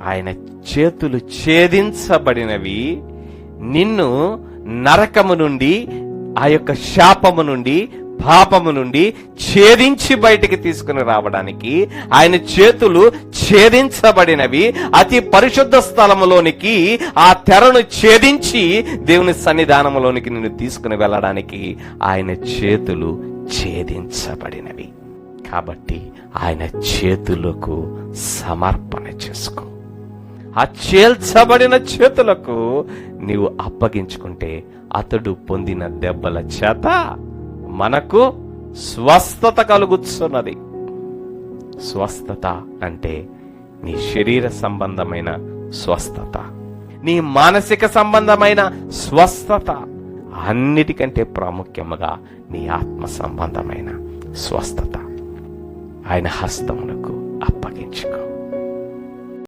ఆయన చేతులు ఛేదించబడినవి నిన్ను నరకము నుండి, ఆ యొక్క శాపము నుండి, పాపము నుండి ఛేదించి బయటికి తీసుకుని రావడానికి ఆయన చేతులు ఛేదించబడినవి. అతి పరిశుద్ధ స్థలములోనికి ఆ తెరను ఛేదించి దేవుని సన్నిధానములోనికి నిన్ను తీసుకుని వెళ్ళడానికి ఆయన చేతులు ఛేదించబడినవి. కాబట్టి ఆయన చేతులకు సమర్పణ చేసుకో. ఆ చేల్చబడిన చేతులకు నీవు అప్పగించుకుంటే అతడు పొందిన దెబ్బల చేత మనకు స్వస్థత కలుగుతున్నది. స్వస్థత అంటే నీ శరీర సంబంధమైన స్వస్థత, నీ మానసిక సంబంధమైన స్వస్థత, అన్నిటికంటే ప్రాముఖ్యముగా నీ ఆత్మ సంబంధమైన స్వస్థత ఆయన హస్తమునకు అప్పగించుకో.